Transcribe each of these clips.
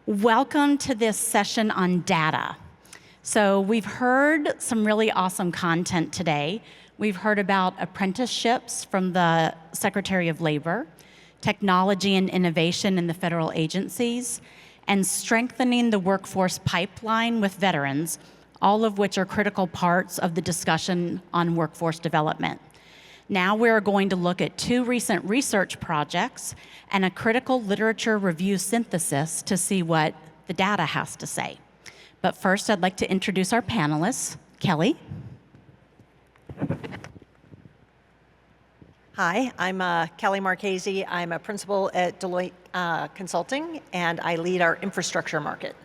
Welcome to this session on data. So we've heard some really awesome content today. We've heard about apprenticeships from the Secretary of Labor, technology and innovation in the federal agencies, and strengthening the workforce pipeline with veterans, all of which are critical parts of the discussion on workforce development. Now we're going to look at two recent research projects and a critical literature review synthesis to see what the data has to say. But first, I'd like to introduce our panelists. Kelly. Hi, I'm Kelly Marchese. I'm a principal at Deloitte Consulting, and I lead our infrastructure market.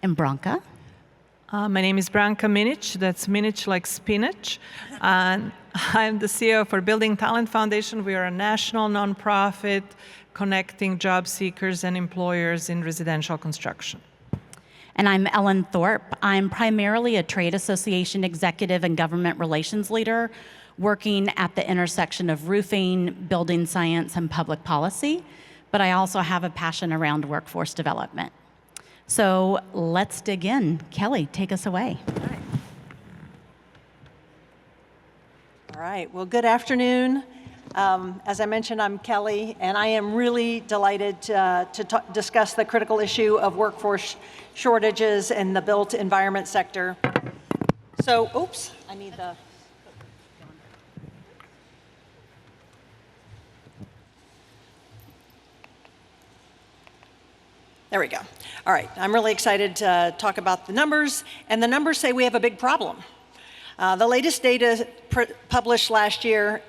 And Branka. My name is Branka Minic. That's Minic like spinach. And I'm the CEO for Building Talent Foundation. We are a national nonprofit connecting job seekers and employers in residential construction. And I'm Ellen Thorp. I'm primarily a trade association executive and government relations leader working at the intersection of roofing, building science, and public policy. But I also have a passion around workforce development. So let's dig in. Kelly, take us away. All right, well, good afternoon. As I mentioned, I'm Kelly, and I am really delighted to discuss the critical issue of workforce shortages in the built environment sector. So, oops, I need the... There we go. All right, I'm really excited to talk about the numbers, and the numbers say we have a big problem. The latest data published last year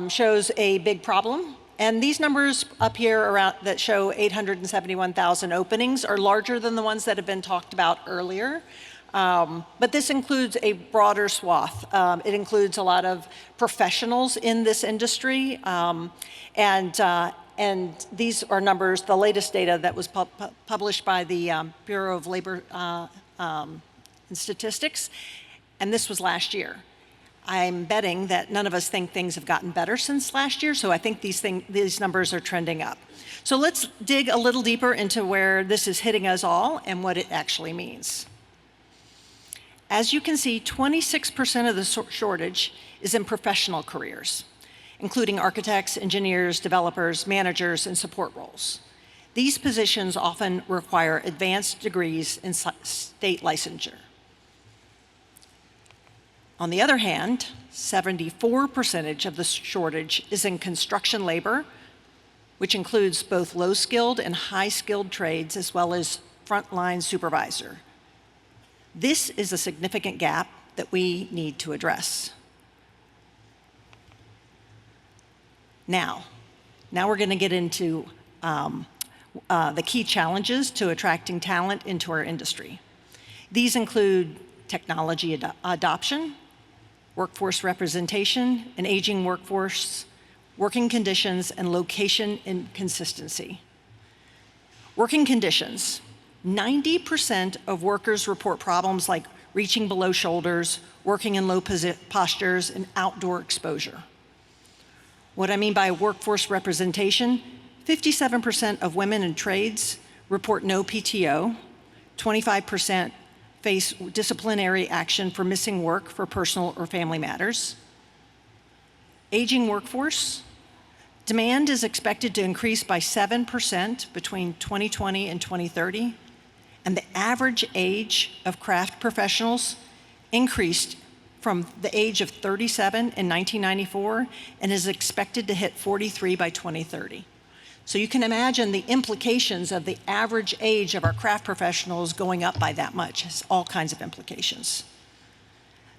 shows a big problem, and these numbers up here around that show 871,000 openings are larger than the ones that have been talked about earlier. But this includes a broader swath. It includes a lot of professionals in this industry, and these are numbers, the latest data that was published by the Bureau of Labor and Statistics, and this was last year. I'm betting that none of us think things have gotten better since last year, so I think these numbers are trending up. So let's dig a little deeper into where this is hitting us all and what it actually means. As you can see, 26% of the shortage is in professional careers, including architects, engineers, developers, managers, and support roles. These positions often require advanced degrees in state licensure. On the other hand, 74% of the shortage is in construction labor, which includes both low-skilled and high-skilled trades, as well as frontline supervisor. This is a significant gap that we need to address. Now we're going to get into the key challenges to attracting talent into our industry. These include technology adoption, workforce representation, an aging workforce, working conditions, and location inconsistency. Working conditions. 90% of workers report problems like reaching below shoulders, working in low postures, and outdoor exposure. What I mean by workforce representation, 57% of women in trades report no PTO, 25% face disciplinary action for missing work for personal or family matters. Aging workforce, demand is expected to increase by 7% between 2020 and 2030, and the average age of craft professionals increased from the age of 37 in 1994 and is expected to hit 43 by 2030. So you can imagine the implications of the average age of our craft professionals going up by that much. It has all kinds of implications.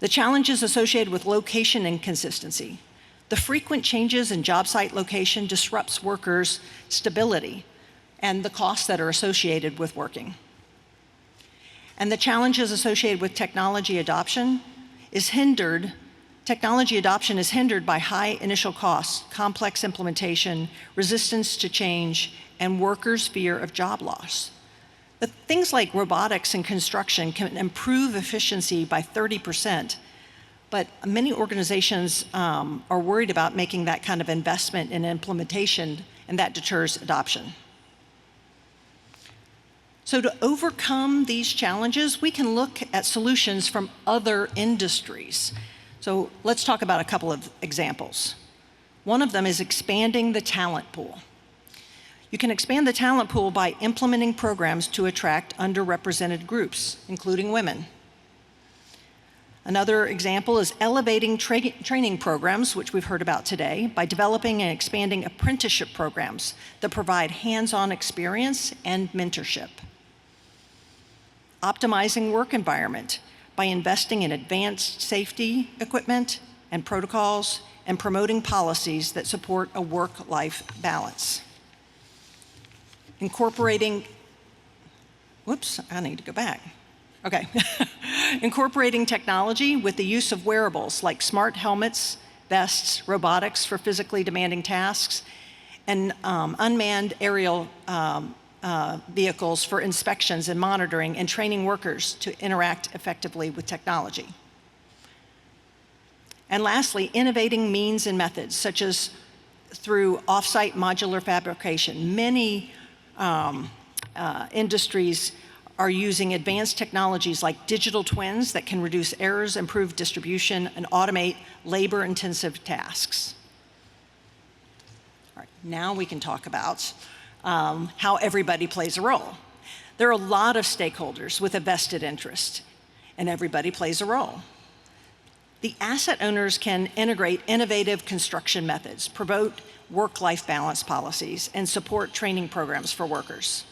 The challenges associated with location inconsistency. The frequent changes in job site location disrupts workers' stability and the costs that are associated with working. And the challenges associated with technology adoption is hindered. Technology adoption is hindered by high initial costs, complex implementation, resistance to change, and workers' fear of job loss. But things like robotics in construction can improve efficiency by 30%, but many organizations are worried about making that kind of investment in implementation, and that deters adoption. So to overcome these challenges, we can look at solutions from other industries. So let's talk about a couple of examples. One of them is expanding the talent pool. You can expand the talent pool by implementing programs to attract underrepresented groups, including women. Another example is elevating training programs, which we've heard about today, by developing and expanding apprenticeship programs that provide hands-on experience and mentorship. Optimizing work environment by investing in advanced safety equipment and protocols and promoting policies that support a work-life balance. Incorporating technology with the use of wearables like smart helmets, vests, robotics for physically demanding tasks, and unmanned aerial vehicles for inspections and monitoring, and training workers to interact effectively with technology. And lastly, innovating means and methods, such as through off-site modular fabrication. Many industries are using advanced technologies like digital twins that can reduce errors, improve distribution, and automate labor-intensive tasks. All right, now we can talk about how everybody plays a role. There are a lot of stakeholders with a vested interest, and everybody plays a role. The asset owners can integrate innovative construction methods, promote work-life balance policies, and support training programs for workers.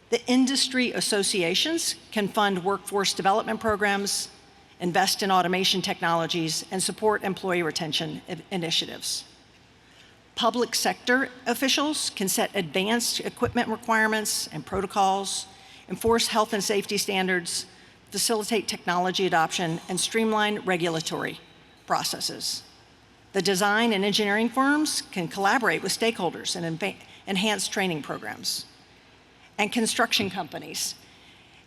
The industry associations can fund workforce development programs, invest in automation technologies, and support employee retention initiatives. Public sector officials can set advanced equipment requirements and protocols, enforce health and safety standards, facilitate technology adoption, and streamline regulatory processes. The design and engineering firms can collaborate with stakeholders and enhance training programs. And construction companies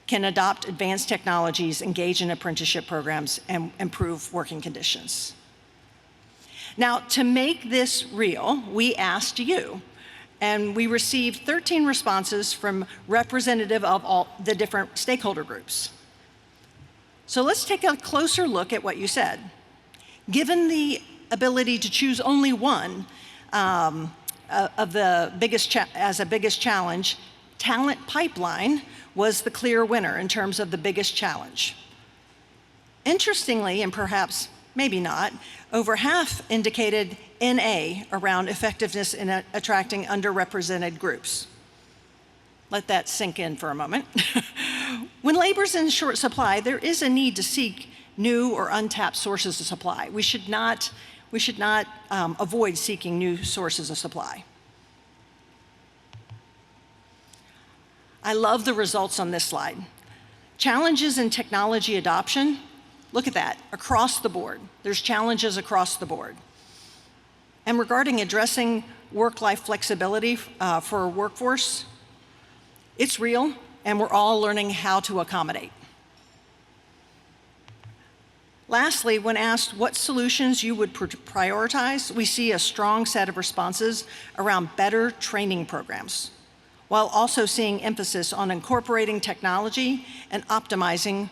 can adopt advanced technologies, engage in apprenticeship programs, and improve working conditions. Now, to make this real, we asked you, and we received 13 responses from representative of all the different stakeholder groups. So let's take a closer look at what you said. Given the ability to choose only one of the biggest challenge, talent pipeline was the clear winner in terms of the biggest challenge. Interestingly, and perhaps maybe not, over half indicated NA around effectiveness in attracting underrepresented groups. Let that sink in for a moment. When labor's in short supply, there is a need to seek new or untapped sources of supply. We should not avoid seeking new sources of supply. I love the results on this slide. Challenges in technology adoption, look at that, across the board. There's challenges across the board. And regarding addressing work-life flexibility for a workforce, it's real, and we're all learning how to accommodate. Lastly, when asked what solutions you would prioritize, we see a strong set of responses around better training programs, while also seeing emphasis on incorporating technology and optimizing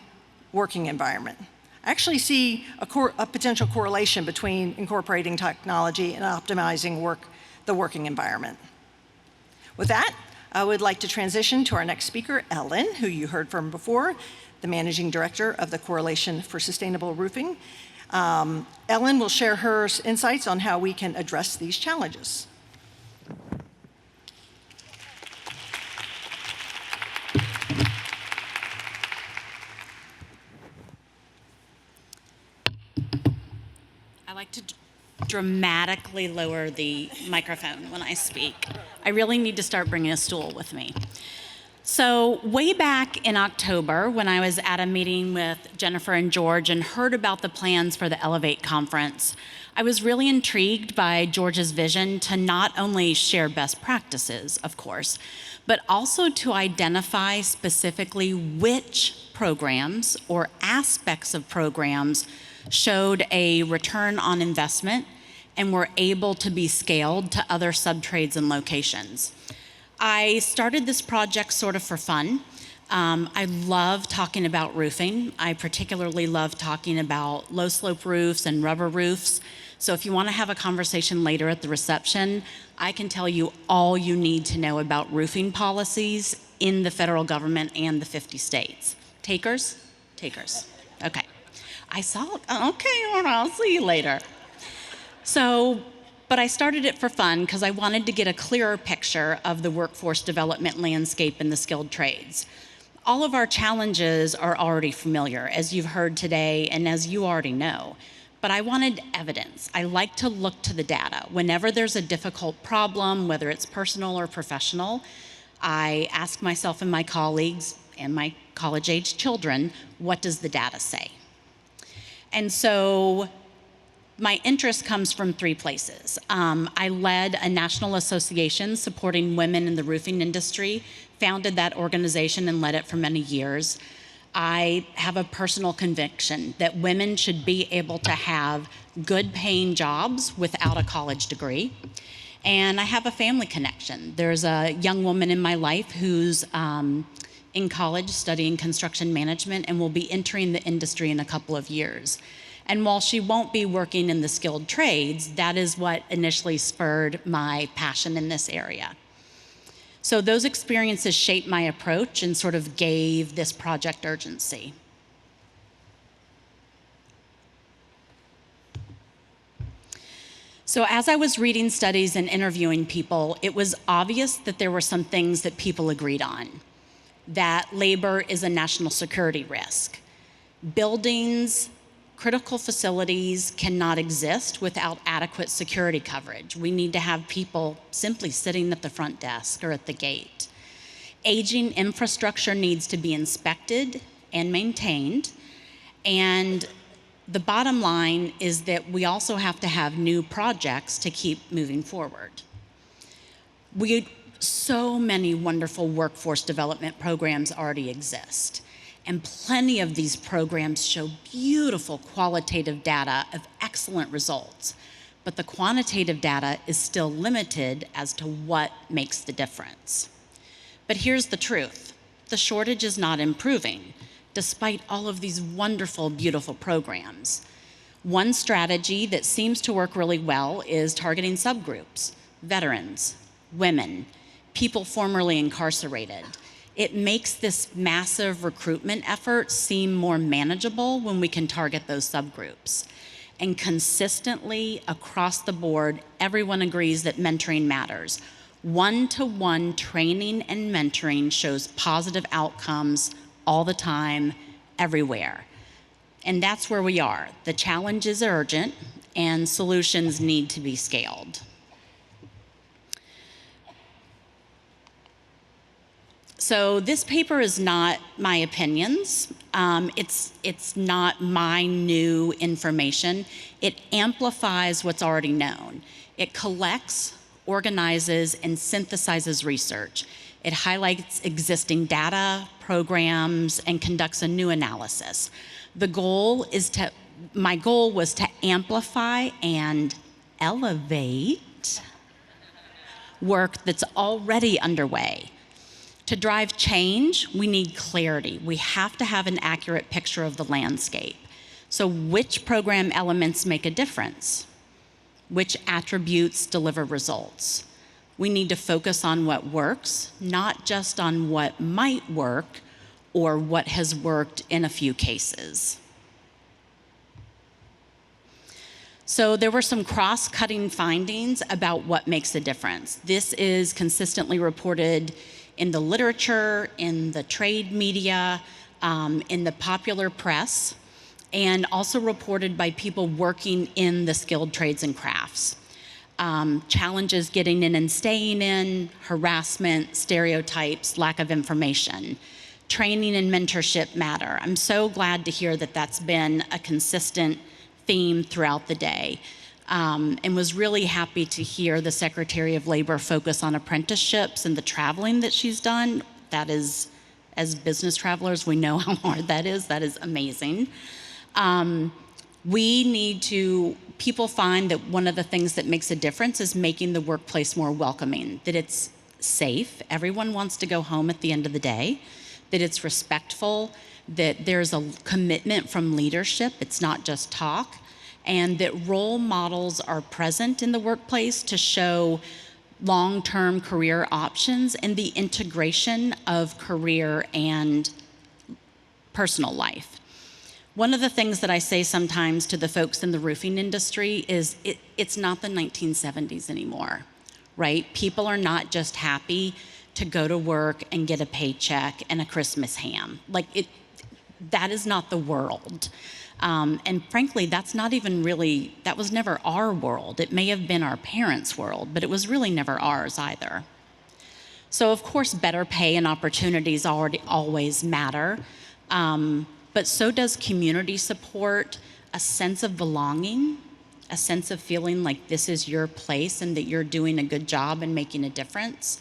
working environment. I actually see a potential correlation between incorporating technology and optimizing the working environment. With that, I would like to transition to our next speaker, Ellen, who you heard from before, the Managing Director of the Correlation for Sustainable Roofing. Ellen will share her insights on how we can address these challenges. I like to dramatically lower the microphone when I speak. I really need to start bringing a stool with me. So way back in October, when I was at a meeting with Jennifer and George and heard about the plans for the Elevate conference, I was really intrigued by George's vision to not only share best practices, of course, but also to identify specifically which programs or aspects of programs showed a return on investment and were able to be scaled to other subtrades and locations. I started this project sort of for fun. I love talking about roofing. I particularly love talking about low slope roofs and rubber roofs. So if you want to have a conversation later at the reception, I can tell you all you need to know about roofing policies in the federal government and the 50 states. Takers? Takers. Okay. I saw, okay, all right, I'll see you later. But I started it for fun because I wanted to get a clearer picture of the workforce development landscape in the skilled trades. All of our challenges are already familiar, as you've heard today and as you already know. But I wanted evidence. I like to look to the data. Whenever there's a difficult problem, whether it's personal or professional, I ask myself and my colleagues and my college-age children, what does the data say? And so my interest comes from 3 places. I led a national association supporting women in the roofing industry, founded that organization and led it for many years. I have a personal conviction that women should be able to have good paying jobs without a college degree. And I have a family connection. There's a young woman in my life who's in college studying construction management and will be entering the industry in a couple of years. And while she won't be working in the skilled trades, that is what initially spurred my passion in this area. So those experiences shaped my approach and sort of gave this project urgency. So as I was reading studies and interviewing people, it was obvious that there were some things that people agreed on. That labor is a national security risk. Buildings, critical facilities cannot exist without adequate security coverage. We need to have people simply sitting at the front desk or at the gate. Aging infrastructure needs to be inspected and maintained. And the bottom line is that we also have to have new projects to keep moving forward. So many wonderful workforce development programs already exist. And plenty of these programs show beautiful qualitative data of excellent results. But the quantitative data is still limited as to what makes the difference. But here's the truth. The shortage is not improving, despite all of these wonderful, beautiful programs. One strategy that seems to work really well is targeting subgroups: veterans, women, people formerly incarcerated. It makes this massive recruitment effort seem more manageable when we can target those subgroups. And consistently across the board, everyone agrees that mentoring matters. One-to-one training and mentoring shows positive outcomes all the time, everywhere. And that's where we are. The challenge is urgent and solutions need to be scaled. So this paper is not my opinions. It's not my new information. It amplifies what's already known. It collects, organizes, and synthesizes research. It highlights existing data, programs, and conducts a new analysis. My goal was to amplify and elevate work that's already underway. To drive change, we need clarity. We have to have an accurate picture of the landscape. So which program elements make a difference? Which attributes deliver results? We need to focus on what works, not just on what might work or what has worked in a few cases. So there were some cross-cutting findings about what makes a difference. This is consistently reported in the literature, in the trade media, in the popular press, and also reported by people working in the skilled trades and crafts. Challenges getting in and staying in, harassment, stereotypes, lack of information. Training and mentorship matter. I'm so glad to hear that that's been a consistent theme throughout the day. And was really happy to hear the Secretary of Labor focus on apprenticeships and the traveling that she's done. That is, as business travelers, we know how hard that is. That is amazing. People find that one of the things that makes a difference is making the workplace more welcoming, that it's safe. Everyone wants to go home at the end of the day, that it's respectful, that there's a commitment from leadership, it's not just talk, and that role models are present in the workplace to show long-term career options and the integration of career and personal life. One of the things that I say sometimes to the folks in the roofing industry is it's not the 1970s anymore, right? People are not just happy to go to work and get a paycheck and a Christmas ham. That is not the world. And frankly, that's not even really, that was never our world. It may have been our parents' world, but it was really never ours either. So of course, better pay and opportunities always matter. But so does community support, a sense of belonging, a sense of feeling like this is your place and that you're doing a good job and making a difference,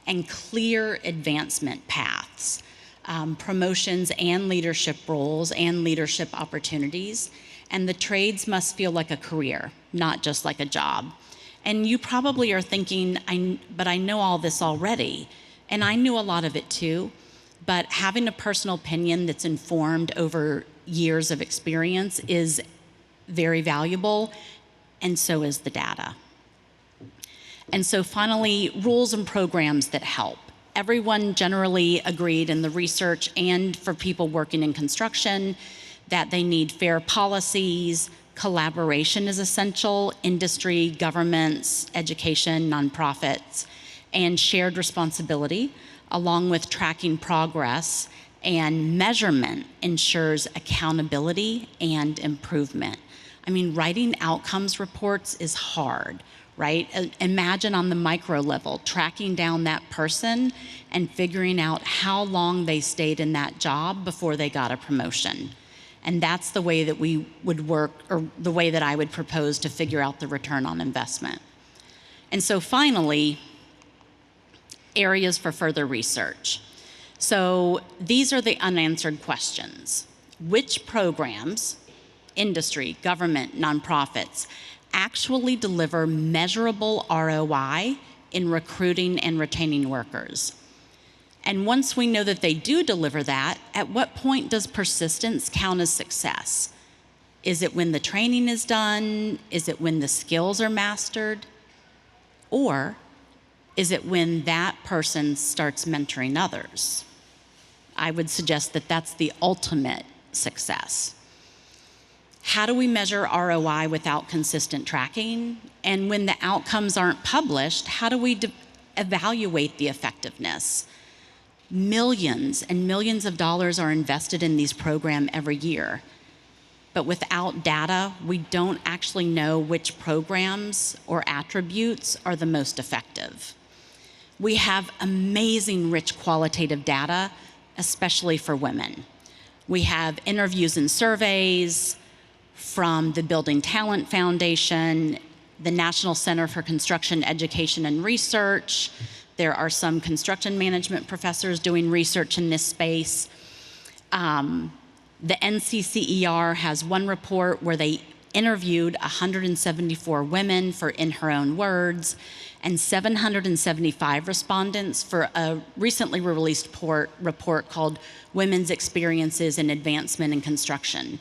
and clear advancement paths, promotions and leadership roles and leadership opportunities. And the trades must feel like a career, not just like a job. And you probably are thinking, but I know all this already. And I knew a lot of it too. But having a personal opinion that's informed over years of experience is very valuable, and so is the data. And so finally, rules and programs that help. Everyone generally agreed in the research and for people working in construction that they need fair policies, collaboration is essential, industry, governments, education, nonprofits, and shared responsibility, along with tracking progress, and measurement ensures accountability and improvement. I mean, writing outcomes reports is hard, right? Imagine on the micro level, tracking down that person and figuring out how long they stayed in that job before they got a promotion. And that's the way that we would work, or the way that I would propose to figure out the return on investment. And so finally, areas for further research. So these are the unanswered questions. Which programs, industry, government, nonprofits, actually deliver measurable ROI in recruiting and retaining workers? And once we know that they do deliver that, at what point does persistence count as success? Is it when the training is done? Is it when the skills are mastered? Or is it when that person starts mentoring others? I would suggest that that's the ultimate success. How do we measure ROI without consistent tracking? And when the outcomes aren't published, how do we evaluate the effectiveness? Millions and millions of dollars are invested in these programs every year. But without data, we don't actually know which programs or attributes are the most effective. We have amazing rich qualitative data, especially for women. We have interviews and surveys from the Building Talent Foundation, the National Center for Construction Education and Research. There are some construction management professors doing research in this space. The NCCER has one report where they interviewed 174 women for In Her Own Words, and 775 respondents for a recently released report called Women's Experiences in Advancement in Construction.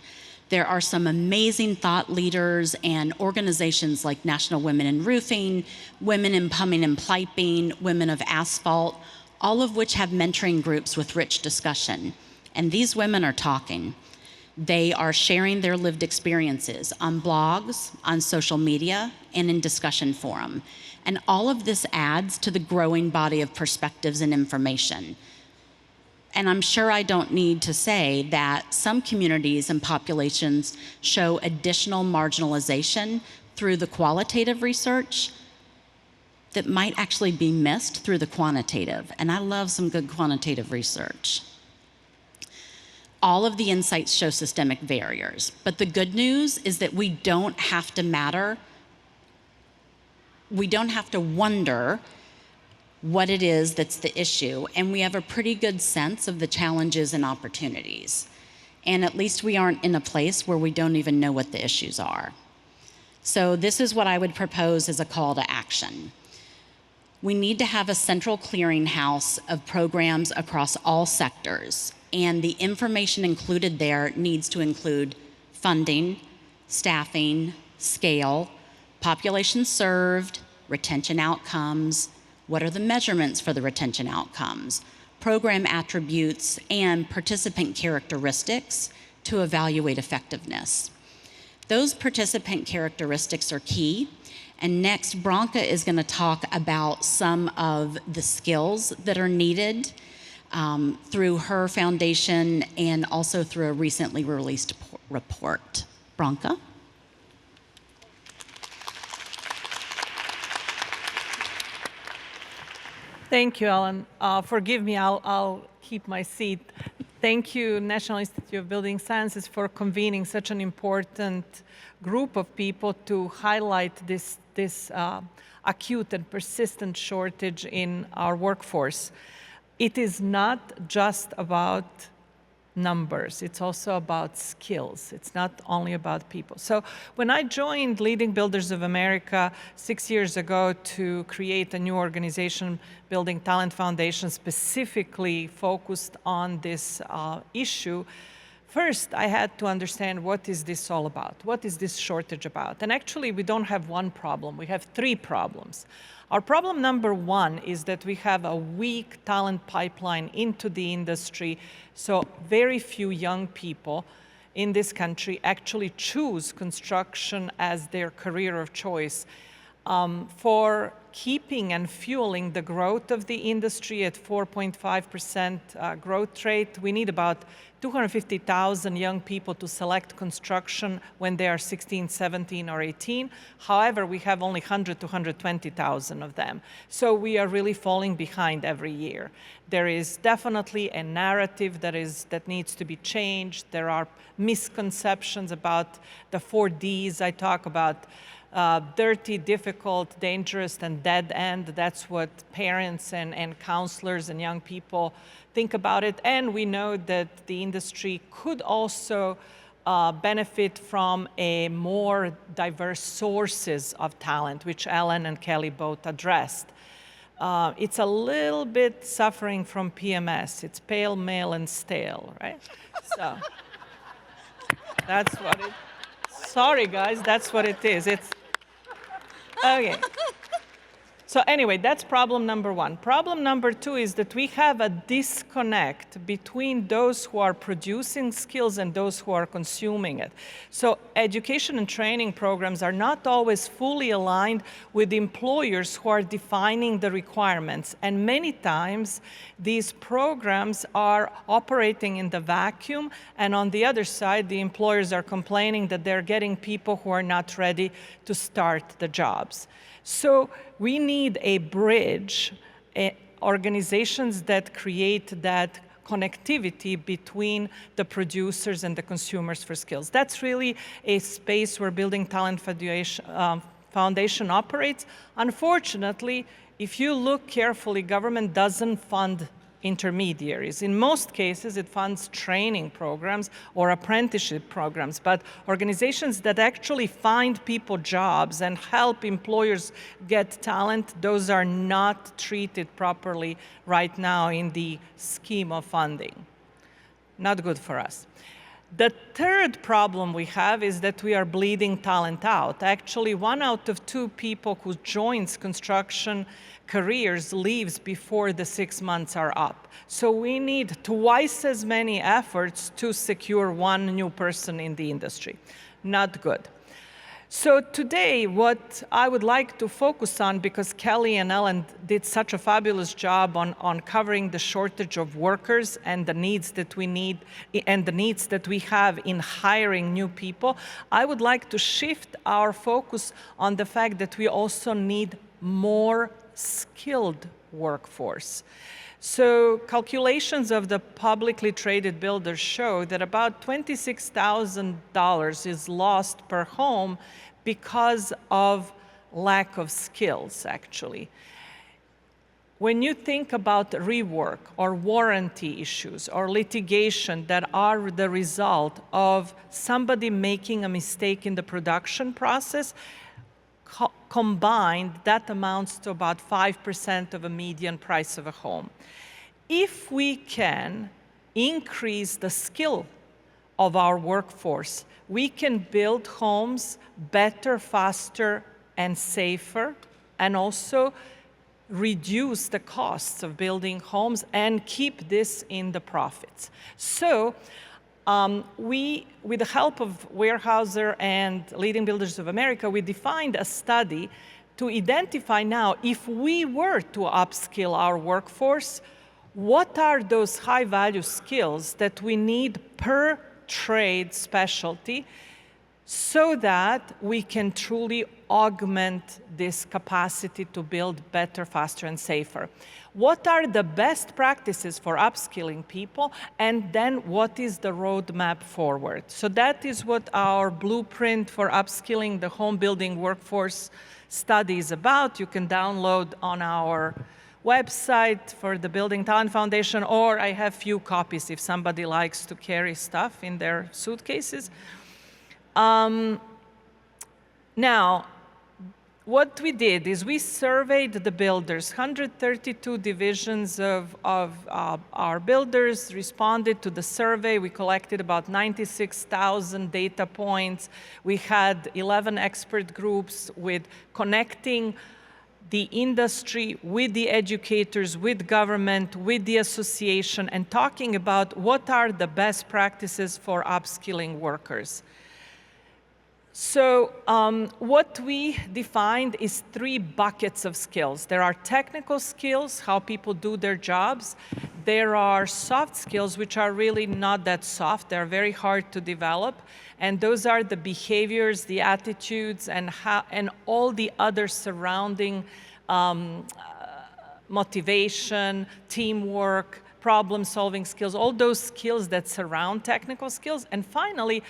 There are some amazing thought leaders and organizations like National Women in Roofing, Women in Plumbing and Piping, Women of Asphalt, all of which have mentoring groups with rich discussion. And these women are talking. They are sharing their lived experiences on blogs, on social media, and in discussion forum. And all of this adds to the growing body of perspectives and information. And I'm sure I don't need to say that some communities and populations show additional marginalization through the qualitative research that might actually be missed through the quantitative. And I love some good quantitative research. All of the insights show systemic barriers, but the good news is that we don't have to wonder what it is that's the issue, and we have a pretty good sense of the challenges and opportunities. And at least we aren't in a place where we don't even know what the issues are. So this is what I would propose as a call to action. We need to have a central clearinghouse of programs across all sectors, and the information included there needs to include funding, staffing, scale, population served, retention outcomes, what are the measurements for the retention outcomes, program attributes, and participant characteristics to evaluate effectiveness. Those participant characteristics are key. And next, Branka is going to talk about some of the skills that are needed through her foundation and also through a recently released report. Branka? Thank you, Ellen. Forgive me, I'll keep my seat. Thank you, National Institute of Building Sciences, for convening such an important group of people to highlight this acute and persistent shortage in our workforce. It is not just about numbers, it's also about skills. It's not only about people. So when I joined Leading Builders of America 6 years ago to create a new organization, Building Talent Foundation, specifically focused on this issue, first I had to understand what is this all about? What is this shortage about? And actually we don't have one problem, we have three problems. Our problem number one is that we have a weak talent pipeline into the industry, so very few young people in this country actually choose construction as their career of choice. For keeping and fueling the growth of the industry at 4.5% growth rate, we need about 250,000 young people to select construction when they are 16, 17, or 18. However, we have only 100 to 120,000 of them. So we are really falling behind every year. There is definitely a narrative that needs to be changed. There are misconceptions about the 4 Ds I talk about. Dirty, difficult, dangerous, and dead end. That's what parents and counselors and young people think about it. And we know that the industry could also benefit from a more diverse sources of talent, which Ellen and Kelly both addressed. It's a little bit suffering from PMS. It's pale, male, and stale, right? So that's what it. Sorry, guys, that's what it is. It's okay. So anyway, that's problem number one. Problem number two is that we have a disconnect between those who are producing skills and those who are consuming it. So education and training programs are not always fully aligned with employers who are defining the requirements. And many times, these programs are operating in the vacuum, and on the other side, the employers are complaining that they're getting people who are not ready to start the jobs. So we need a bridge, organizations that create that connectivity between the producers and the consumers for skills. That's really a space where Building Talent Foundation operates. Unfortunately, if you look carefully, government doesn't fund intermediaries. In most cases, it funds training programs or apprenticeship programs, but organizations that actually find people jobs and help employers get talent, those are not treated properly right now in the scheme of funding. Not good for us. The third problem we have is that we are bleeding talent out. Actually, 1 out of 2 people who joins construction careers leaves before the 6 months are up. So we need twice as many efforts to secure 1 new person in the industry. Not good. So today, what I would like to focus on, because Kelly and Ellen did such a fabulous job on covering the shortage of workers and the needs that we need and the needs that we have in hiring new people, I would like to shift our focus on the fact that we also need more skilled workforce. So calculations of the publicly traded builders show that about $26,000 is lost per home because of lack of skills, actually. When you think about rework or warranty issues or litigation that are the result of somebody making a mistake in the production process, combined, that amounts to about 5% of a median price of a home. If we can increase the skill of our workforce, we can build homes better, faster, and safer, and also reduce the costs of building homes and keep this in the profits. So we, with the help of Weyerhaeuser and Leading Builders of America, we defined a study to identify now, if we were to upskill our workforce, what are those high-value skills that we need per trade specialty so that we can truly augment this capacity to build better, faster, and safer. What are the best practices for upskilling people, and then what is the roadmap forward? So that is what our blueprint for upskilling the home building workforce study is about. You can download on our website for the Building Talent Foundation, or I have few copies if somebody likes to carry stuff in their suitcases. Now, what we did is we surveyed the builders. 132 divisions of our builders responded to the survey. We collected about 96,000 data points. We had 11 expert groups with connecting the industry with the educators, with government, with the association, and talking about what are the best practices for upskilling workers. So what we defined is 3 buckets of skills. There are technical skills, how people do their jobs. There are soft skills, which are really not that soft. They're very hard to develop. And those are the behaviors, the attitudes, and all the other surrounding motivation, teamwork, problem-solving skills, all those skills that surround technical skills. And finally,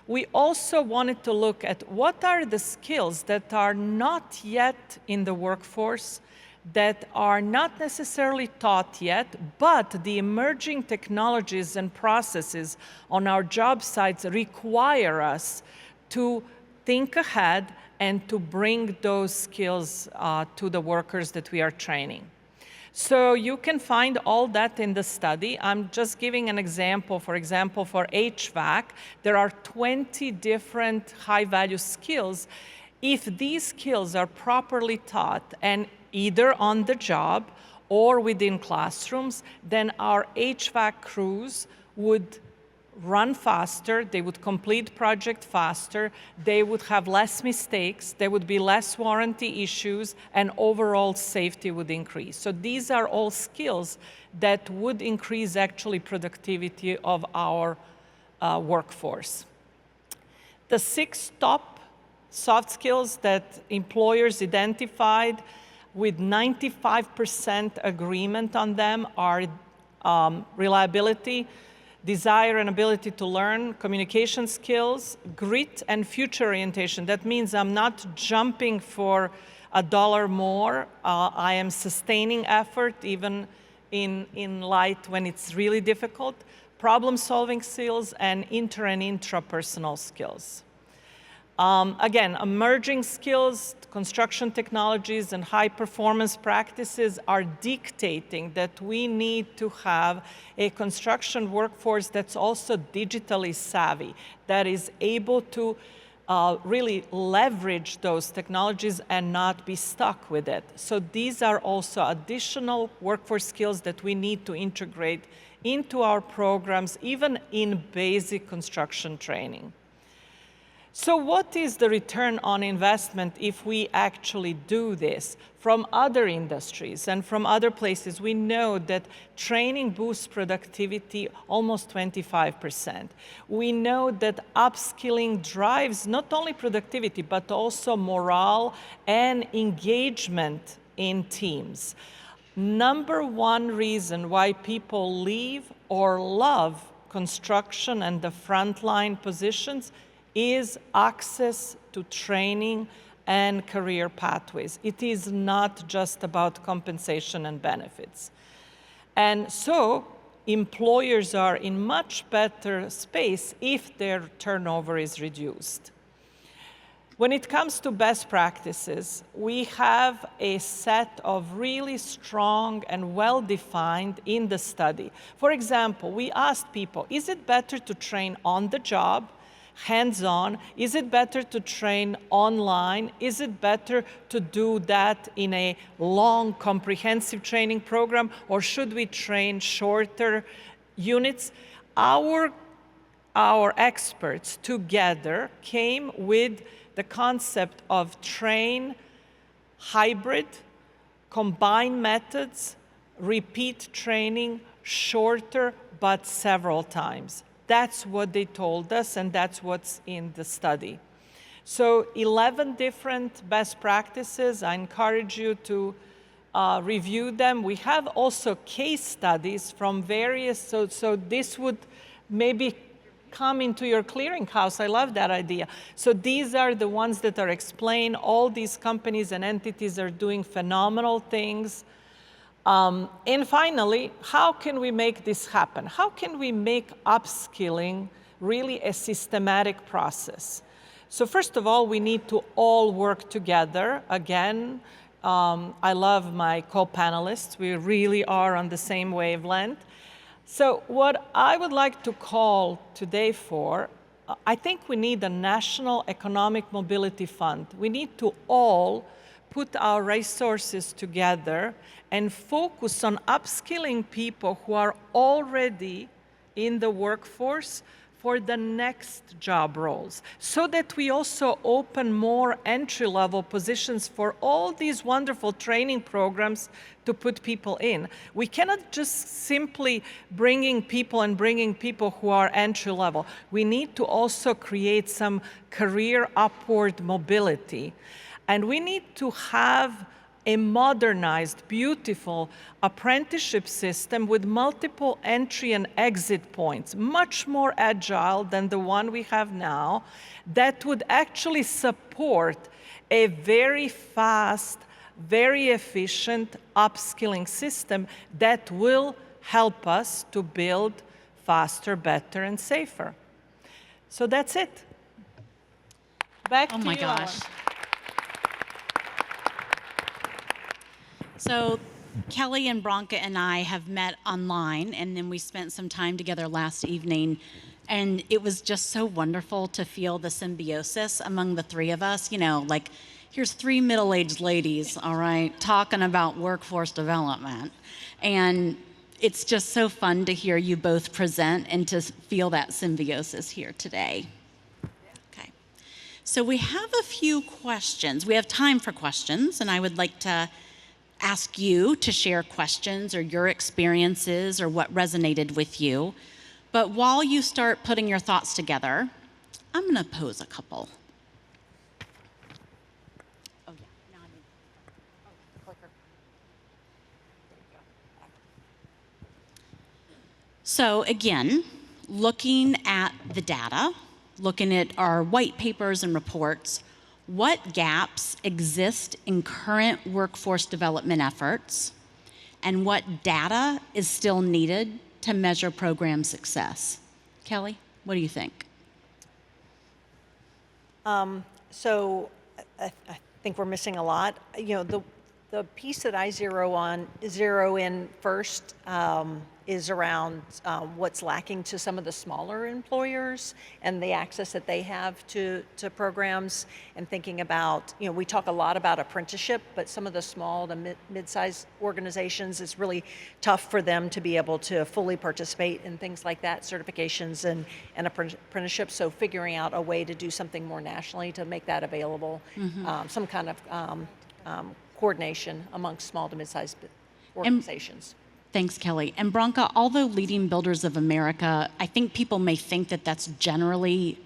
we also wanted to look at what are the skills that are not yet in the workforce, that are not necessarily taught yet, but the emerging technologies and processes on our job sites require us to think ahead and to bring those skills to the workers that we are training. So you can find all that in the study. I'm just giving an example. For example, for HVAC, there are 20 different high-value skills. If these skills are properly taught and either on the job or within classrooms, then our HVAC crews would run faster, they would complete project faster, they would have less mistakes, there would be less warranty issues, and overall safety would increase. So these are all skills that would increase actually productivity of our workforce. The 6 top soft skills that employers identified with 95% agreement on them are reliability, desire and ability to learn, communication skills, grit, and future orientation. That means I'm not jumping for $1 more. I am sustaining effort even in light when it's really difficult. Problem-solving skills and inter- and intrapersonal skills. Again, emerging skills, construction technologies, and high-performance practices are dictating that we need to have a construction workforce that's also digitally savvy, that is able to really leverage those technologies and not be stuck with it. So these are also additional workforce skills that we need to integrate into our programs, even in basic construction training. So what is the return on investment if we actually do this? From other industries and from other places, we know that training boosts productivity almost 25%. We know that upskilling drives not only productivity, but also morale and engagement in teams. Number 1 reason why people leave or love construction and the frontline positions is access to training and career pathways. It is not just about compensation and benefits. And so employers are in much better space if their turnover is reduced. When it comes to best practices, we have a set of really strong and well-defined in the study. For example, we asked people, is it better to train on the job, hands-on? Is it better to train online? Is it better to do that in a long, comprehensive training program, or should we train shorter units? Our experts together came with the concept of train hybrid, combine methods, repeat training, shorter but several times. That's what they told us, and that's what's in the study. So 11 different best practices. I encourage you to review them. We have also case studies from various, so this would maybe come into your clearinghouse. I love that idea. So these are the ones that are explained. All these companies and entities are doing phenomenal things. And finally, how can we make this happen? How can we make upskilling really a systematic process? So first of all, we need to all work together. Again, I love my co-panelists. We really are on the same wavelength. So what I would like to call today for, I think we need a national economic mobility fund. We need to all put our resources together and focus on upskilling people who are already in the workforce for the next job roles, so that we also open more entry-level positions for all these wonderful training programs to put people in. We cannot just simply bringing people who are entry-level. We need to also create some career upward mobility. And we need to have a modernized, beautiful apprenticeship system with multiple entry and exit points, much more agile than the one we have now, that would actually support a very fast, very efficient upskilling system that will help us to build faster, better, and safer. So that's it. Back to you, Oh my gosh. Ellen. So Kelly and Branka and I have met online, and then we spent some time together last evening, and it was just so wonderful to feel the symbiosis among the three of us. You know, like, here's three middle-aged ladies, all right, talking about workforce development. And it's just so fun to hear you both present and to feel that symbiosis here today. Okay. So we have a few questions. We have time for questions, and I would like to ask you to share questions or your experiences or what resonated with you. But while you start putting your thoughts together, I'm going to pose a couple. Oh, yeah. Now I need the clicker. There you go. So again, looking at the data, looking at our white papers and reports, what gaps exist in current workforce development efforts, and what data is still needed to measure program success? Kelly, what do you think? So I think we're missing a lot. You know, the piece that I zero in first is around what's lacking to some of the smaller employers and the access that they have to programs, and thinking about, you know, we talk a lot about apprenticeship, but some of the small to mid-sized organizations, it's really tough for them to be able to fully participate in things like that, certifications and apprenticeships. So figuring out a way to do something more nationally to make that available, some kind of coordination amongst small to mid-sized organizations. Thanks, Kelly. And Branka, although leading builders of America, I think people may think that that's generally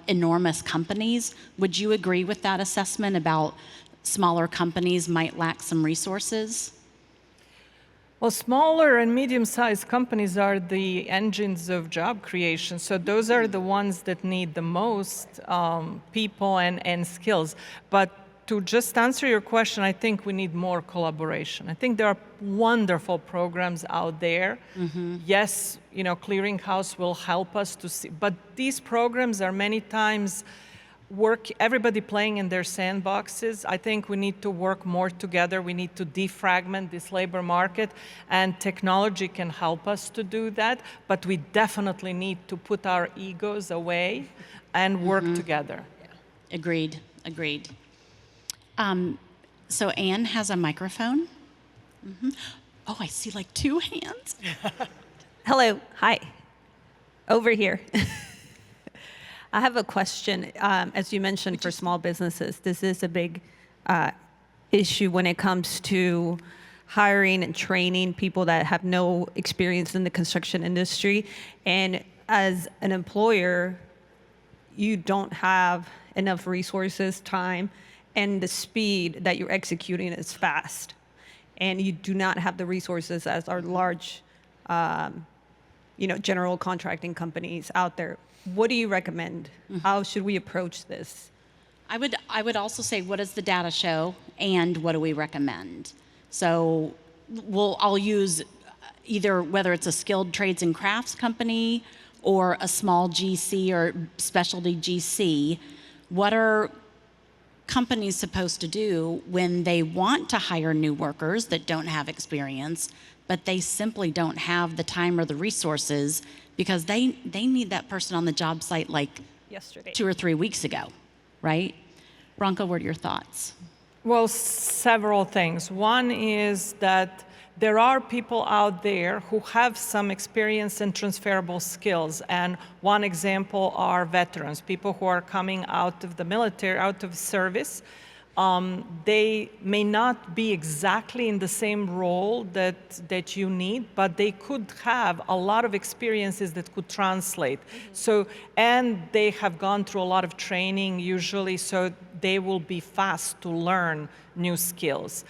enormous companies. Would you agree with that assessment about smaller companies might lack some resources? Well, smaller and medium-sized companies are the engines of job creation. So those are the ones that need the most people and skills. But to just answer your question, I think we need more collaboration. I think there are wonderful programs out there. Yes, you know, Clearinghouse will help us to see, but these programs are many times everybody playing in their sandboxes. I think we need to work more together. We need to defragment this labor market, and technology can help us to do that, but we definitely need to put our egos away and work together. Agreed, agreed. So Anne has a microphone. Oh, I see like 2 hands. Hello, hi. Over here. I have a question. As you mentioned, for small businesses, this is a big issue when it comes to hiring and training people that have no experience in the construction industry. And as an employer, you don't have enough resources, time, and the speed that you're executing is fast. And you do not have the resources as our large general contracting companies out there. What do you recommend? How should we approach this? I would also say, what does the data show, and what do we recommend? So I'll use either whether it's a skilled trades and crafts company or a small GC or specialty GC. What are companies supposed to do when they want to hire new workers that don't have experience, but they simply don't have the time or the resources because they need that person on the job site like Yesterday. 2 or 3 weeks ago, right? Branka, what are your thoughts? Well, several things. One is that there are people out there who have some experience and transferable skills. And one example are veterans, people who are coming out of the military, out of service. They may not be exactly in the same role that you need, but they could have a lot of experiences that could translate. So, and they have gone through a lot of training usually, so they will be fast to learn new skills.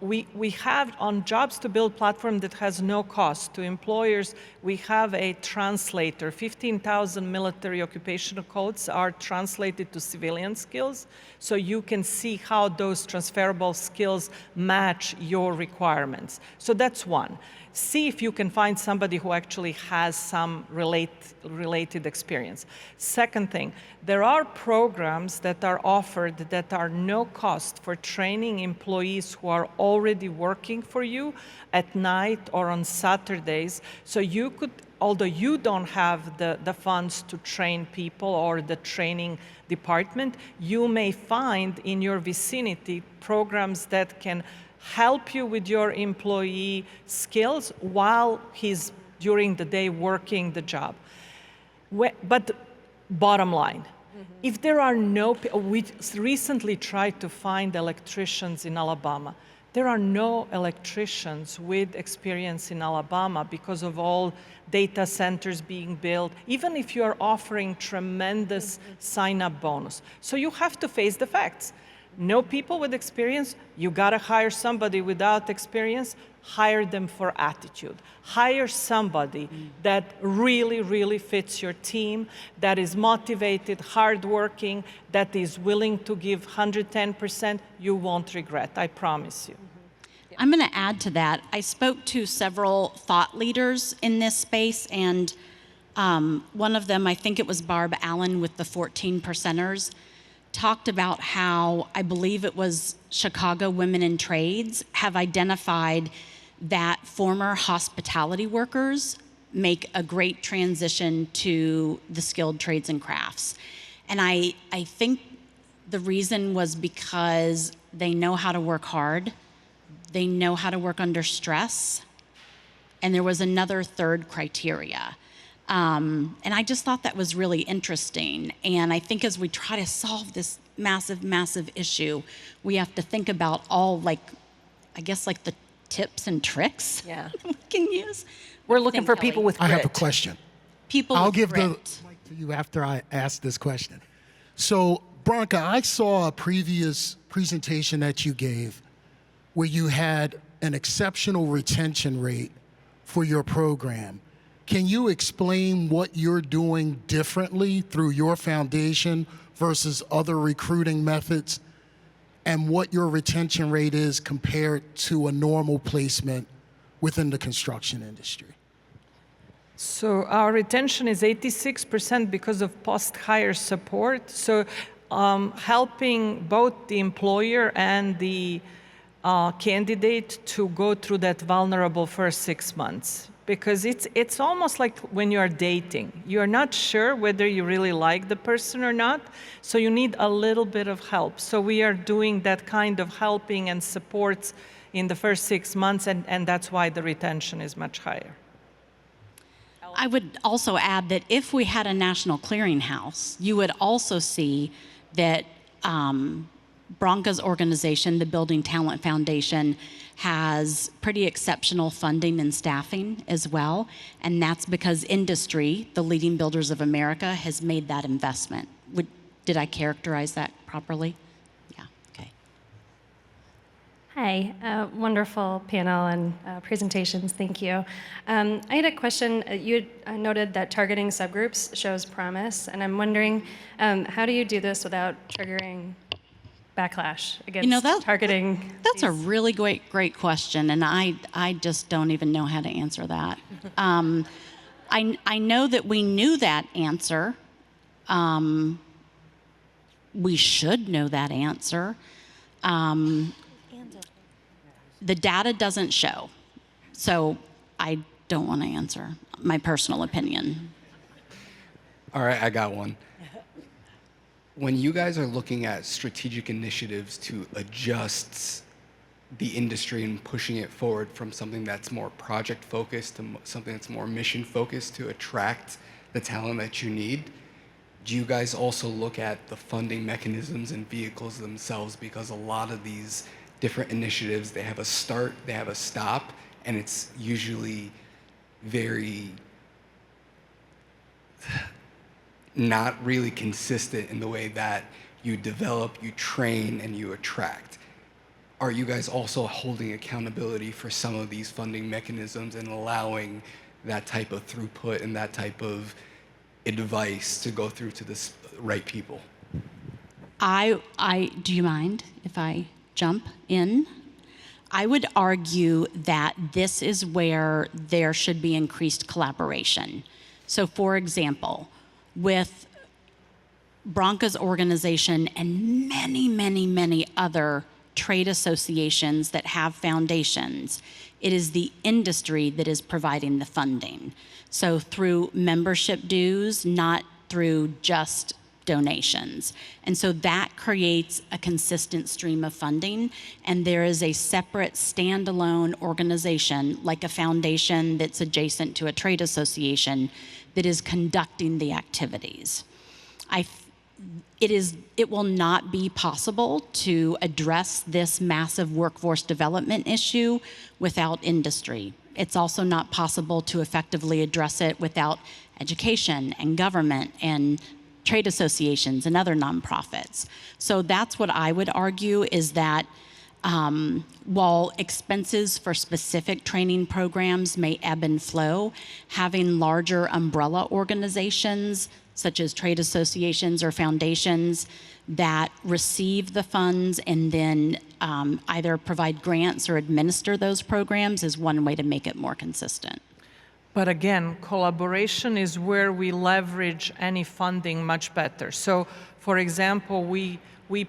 We have on Jobs to Build platform that has no cost to employers. We have a translator. 15,000 military occupational codes are translated to civilian skills, so you can see how those transferable skills match your requirements. So that's one. See if you can find somebody who actually has some related experience. Second thing, there are programs that are offered that are no cost for training employees who are already working for you at night or on Saturdays. So you could, although you don't have the funds to train people or the training department, you may find in your vicinity programs that can help you with your employee skills while he's during the day working the job. But bottom line, if there are we recently tried to find electricians in Alabama. There are no electricians with experience in Alabama because of all data centers being built, even if you are offering tremendous sign-up bonus. So you have to face the facts. No people with experience, you gotta hire somebody without experience, hire them for attitude. Hire somebody that really, really fits your team, that is motivated, hardworking, that is willing to give 110%. You won't regret, I promise you. I'm going to add to that. I spoke to several thought leaders in this space, and one of them, I think it was Barb Allen with the 14 percenters, talked about how, I believe it was Chicago Women in Trades, have identified that former hospitality workers make a great transition to the skilled trades and crafts. And I think the reason was because they know how to work hard, they know how to work under stress, and there was another third criteria. And I just thought that was really interesting. And I think as we try to solve this massive, massive issue, we have to think about all, like, I guess, like the tips and tricks we can use. We're looking for people with grit. I have a question. People I'll with give grit. the mic to you after I ask this question. So, Branka, I saw a previous presentation that you gave where you had an exceptional retention rate for your program. Can you explain what you're doing differently through your foundation versus other recruiting methods, and what your retention rate is compared to a normal placement within the construction industry? So our retention is 86% because of post-hire support. So helping both the employer and the candidate to go through that vulnerable first 6 months. Because it's almost like when you're dating. You're not sure whether you really like the person or not, so you need a little bit of help. So we are doing that kind of helping and supports in the first 6 months, and that's why the retention is much higher. I would also add that if we had a national clearinghouse, you would also see that Branka's organization, the Building Talent Foundation, has pretty exceptional funding and staffing as well. And that's because industry, the leading builders of America, has made that investment. Did I characterize that properly? Yeah, okay. Hi, wonderful panel and presentations, thank you. I had a question. You had noted that targeting subgroups shows promise, and I'm wondering, how do you do this without triggering backlash against targeting? That's a really great question, and I just don't even know how to answer that. I know that we knew that answer. We should know that answer. The data doesn't show, so I don't want to answer my personal opinion. All right, I got one. When you guys are looking at strategic initiatives to adjust the industry and pushing it forward from something that's more project focused to something that's more mission focused to attract the talent that you need, do you guys also look at the funding mechanisms and vehicles themselves? Because a lot of these different initiatives, they have a start, they have a stop, and it's usually very not really consistent in the way that you develop, you train, and you attract. Are you guys also holding accountability for some of these funding mechanisms and allowing that type of throughput and that type of advice to go through to the right people? Do you mind if I jump in? I would argue that this is where there should be increased collaboration. So for example, with Branka's organization and many other trade associations that have foundations, it is the industry that is providing the funding. So through membership dues, not through just donations. And so that creates a consistent stream of funding, and there is a separate standalone organization, like a foundation that's adjacent to a trade association, that is conducting the activities. It will not be possible to address this massive workforce development issue without industry. It's also not possible to effectively address it without education and government and trade associations and other nonprofits. So that's what I would argue, is that while expenses for specific training programs may ebb and flow, having larger umbrella organizations such as trade associations or foundations that receive the funds and then either provide grants or administer those programs is one way to make it more consistent. But again, collaboration is where we leverage any funding much better. So, for example, we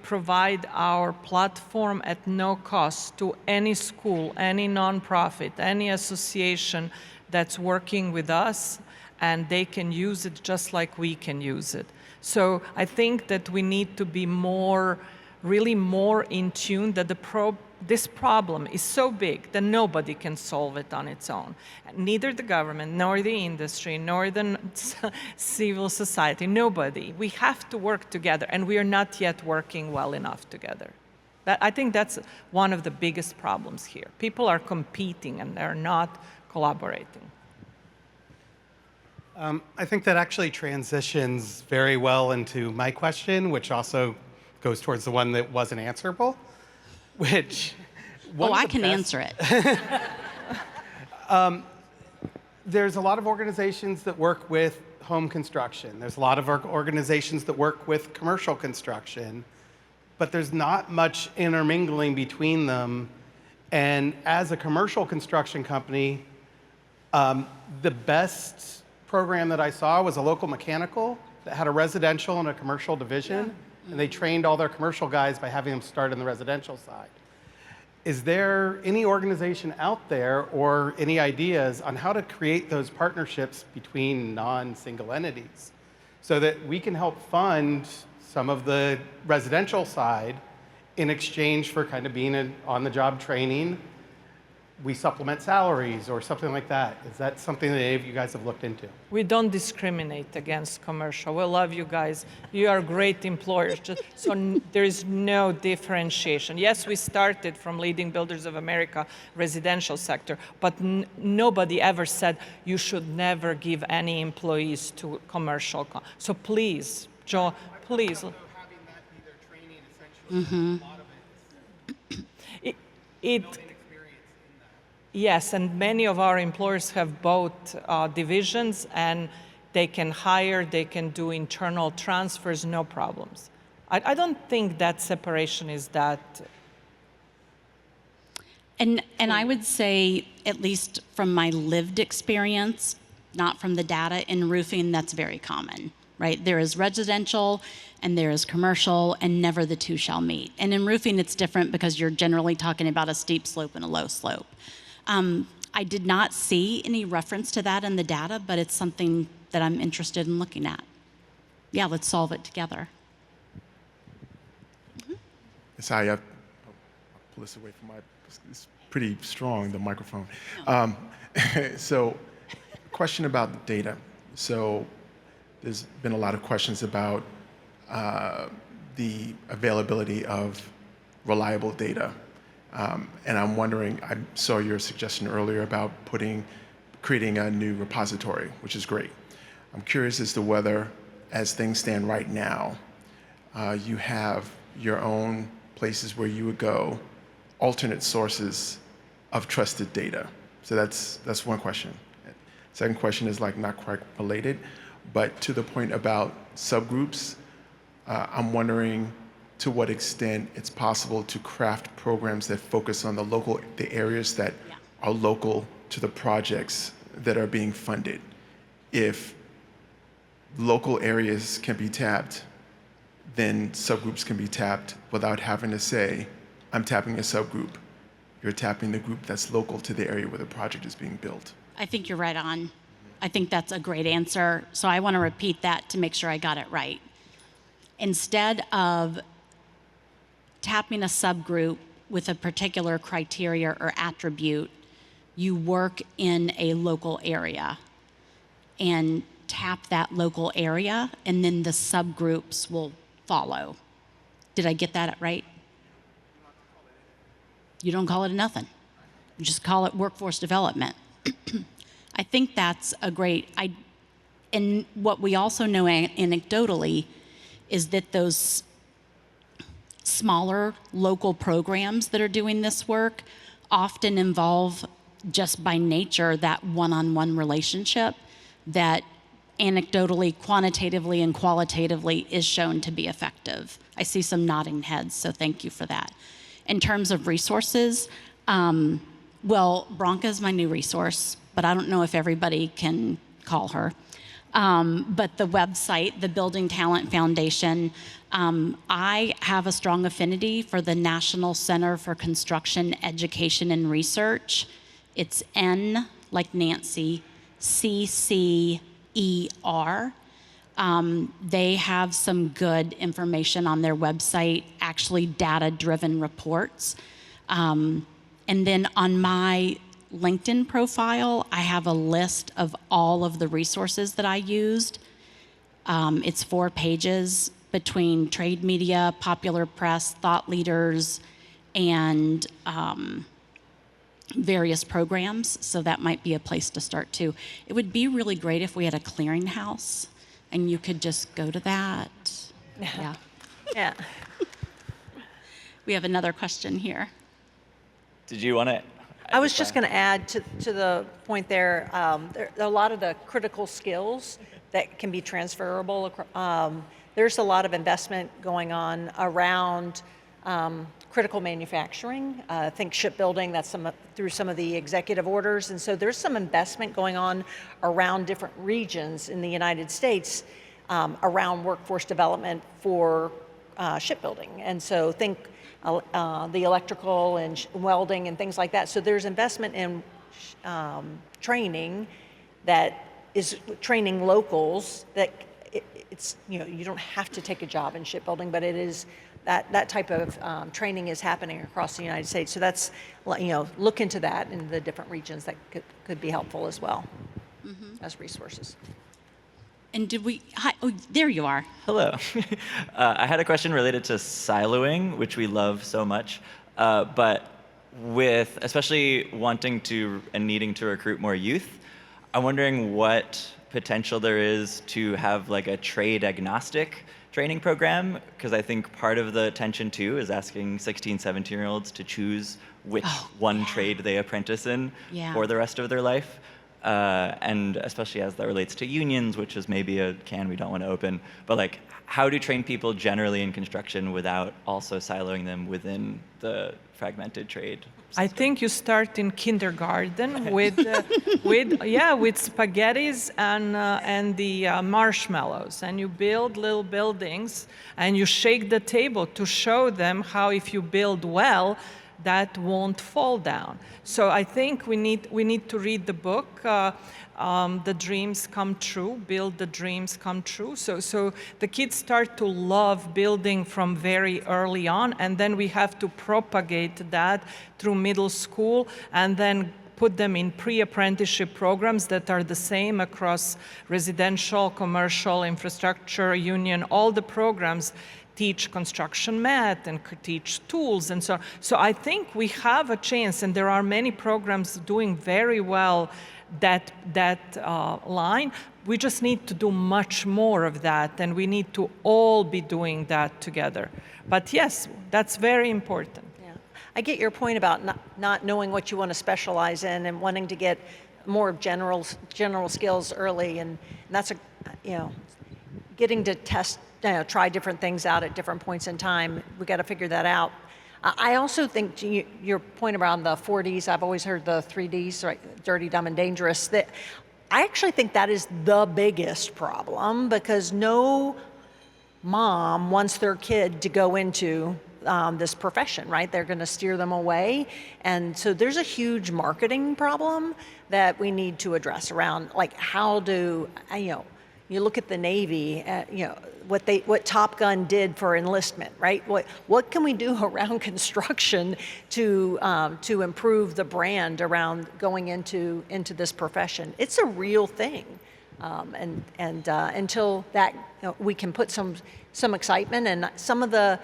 provide our platform at no cost to any school, any nonprofit, any association that's working with us, and they can use it just like we can use it. So I think that we need to be really more in tune that this problem is so big that nobody can solve it on its own. Neither the government, nor the industry, nor the civil society, nobody. We have to work together, and we are not yet working well enough together. I think that's one of the biggest problems here. People are competing, and they're not collaborating. I think that actually transitions very well into my question, which also goes towards the one that wasn't answerable, which... I can answer it. There's a lot of organizations that work with home construction. There's a lot of organizations that work with commercial construction, but there's not much intermingling between them. And as a commercial construction company, the best program that I saw was a local mechanical that had a residential and a commercial division, and they trained all their commercial guys by having them start in the residential side. Is there any organization out there or any ideas on how to create those partnerships between non-single entities so that we can help fund some of the residential side in exchange for kind of being on-the-job training? We supplement salaries or something like that. Is that something that any of you guys have looked into? We don't discriminate against commercial. We love you guys. You are great employers. There is no differentiation. Yes, we started from Leading Builders of America residential sector, but nobody ever said you should never give any employees to commercial. So please, Joe, please. Having that be their training, essentially, a lot of it is Yes, and many of our employers have both divisions, and they can hire, they can do internal transfers, no problems. I don't think that separation is that. And I would say, at least from my lived experience, not from the data, in roofing, that's very common, right? There is residential and there is commercial, and never the two shall meet. And in roofing, it's different because you're generally talking about a steep slope and a low slope. I did not see any reference to that in the data, but it's something that I'm interested in looking at. Yeah, let's solve it together. Sorry, I'll pull this away from it's pretty strong, the microphone. So, question about the data. So, there's been a lot of questions about the availability of reliable data. And I'm wondering, I saw your suggestion earlier about creating a new repository, which is great. I'm curious as to whether, as things stand right now, you have your own places where you would go, alternate sources of trusted data. So that's one question. Second question is not quite related, but to the point about subgroups, I'm wondering to what extent it's possible to craft programs that focus on the areas that are local to the projects that are being funded. If local areas can be tapped, then subgroups can be tapped without having to say, I'm tapping a subgroup. You're tapping the group that's local to the area where the project is being built. I think you're right on. I think that's a great answer. So I want to repeat that to make sure I got it right. Instead of tapping a subgroup with a particular criteria or attribute, you work in a local area and tap that local area, and then the subgroups will follow. Did I get that right? You don't call it nothing. You just call it workforce development. I think that's a great, and what we also know anecdotally is that those smaller local programs that are doing this work often involve, just by nature, that one-on-one relationship that anecdotally, quantitatively, and qualitatively is shown to be effective. I see some nodding heads, so thank you for that. In terms of resources, well, Branka is my new resource, but I don't know if everybody can call her. But the website, the Building Talent Foundation, I have a strong affinity for the National Center for Construction Education and Research. It's N, like Nancy, CCER. They have some good information on their website, actually data-driven reports. And then on my LinkedIn profile, I have a list of all of the resources that I used. It's 4 pages between trade media, popular press, thought leaders, and various programs. So that might be a place to start too. It would be really great if we had a clearinghouse and you could just go to that. Yeah. Yeah. We have another question here. Did you want to? I was just going to add to the point there, there are a lot of the critical skills that can be transferable. There's a lot of investment going on around critical manufacturing. Think shipbuilding, that's through some of the executive orders. And so there's some investment going on around different regions in the United States around workforce development for shipbuilding. And so think the electrical and welding and things like that. So there's investment in training that is training locals that it's, you don't have to take a job in shipbuilding, but it is that type of training is happening across the United States. So that's, look into that in the different regions that could be helpful as well as resources. And hi, oh, there you are. Hello. I had a question related to siloing, which we love so much, but with especially wanting to and needing to recruit more youth, I'm wondering what potential there is to have like a trade agnostic training program, because I think part of the tension too is asking 16, 17-year-olds to choose which trade they apprentice in for the rest of their life. And especially as that relates to unions, which is maybe a can we don't want to open, but like how to train people generally in construction without also siloing them within the fragmented trade system. I think you start in kindergarten with spaghettis and the marshmallows, and you build little buildings, and you shake the table to show them how if you build well, that won't fall down. So I think we need to read the book, The Dreams Come True, Build the Dreams Come True. So the kids start to love building from very early on, and then we have to propagate that through middle school, and then put them in pre-apprenticeship programs that are the same across residential, commercial, infrastructure, union, all the programs teach construction math and teach tools and so on. So I think we have a chance, and there are many programs doing very well that line. We just need to do much more of that, and we need to all be doing that together. But yes, that's very important. Yeah, I get your point about not knowing what you want to specialize in and wanting to get more general skills early, and that's getting to test. Try different things out at different points in time. We got to figure that out. I also think to your point around the 4Ds, I've always heard the 3Ds, right? Dirty, dumb, and dangerous. That I actually think that is the biggest problem, because no mom wants their kid to go into this profession, right? They're going to steer them away. And so there's a huge marketing problem that we need to address around, like, how do, you look at the Navy, what Top Gun did for enlistment, right? What can we do around construction to improve the brand around going into this profession? It's a real thing, and until that we can put some excitement and some of the,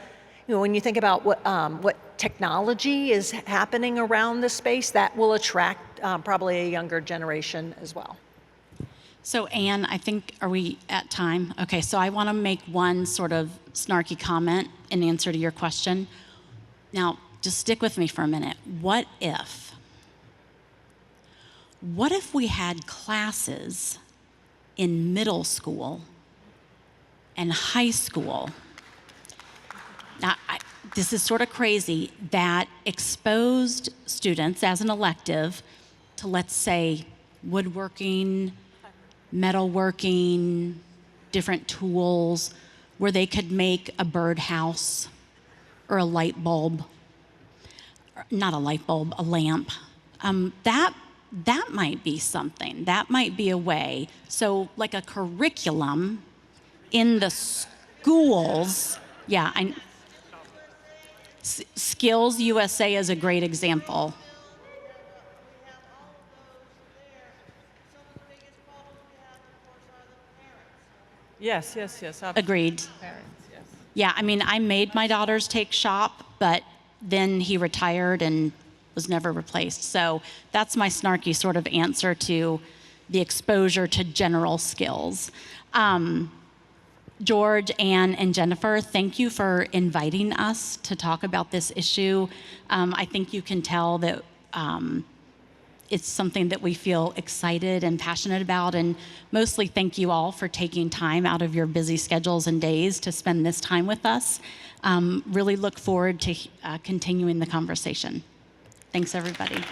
when you think about what technology is happening around this space, that will attract probably a younger generation as well. So Anne, I think, are we at time? Okay, so I want to make one sort of snarky comment in answer to your question. Now, just stick with me for a minute. What if we had classes in middle school and high school? Now, this is sort of crazy, that exposed students as an elective to, let's say, woodworking, metalworking, different tools, where they could make a birdhouse or a light bulb, not a light bulb, a lamp. That might be something. That might be a way. So like a curriculum in the schools. Yeah, Skills USA is a great example. Yes, absolutely. Agreed. Parents, yes. Yeah, I made my daughters take shop, but then he retired and was never replaced. So that's my snarky sort of answer to the exposure to general skills. George, Anne, and Jennifer, thank you for inviting us to talk about this issue. I think you can tell that it's something that we feel excited and passionate about. And mostly thank you all for taking time out of your busy schedules and days to spend this time with us. Really look forward to continuing the conversation. Thanks, everybody.